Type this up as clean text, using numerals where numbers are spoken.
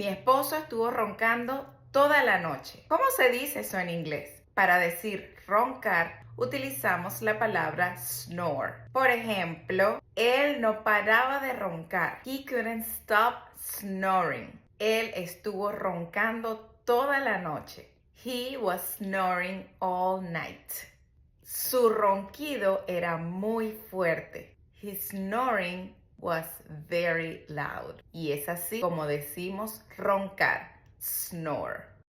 Mi esposo estuvo roncando toda la noche. ¿Cómo se dice eso en inglés? Para decir roncar, utilizamos la palabra snore. Por ejemplo, él no paraba de roncar. He couldn't stop snoring. Él estuvo roncando toda la noche. He was snoring all night. Su ronquido era muy fuerte. His snoring was very loud. Y es así como decimos roncar, snore.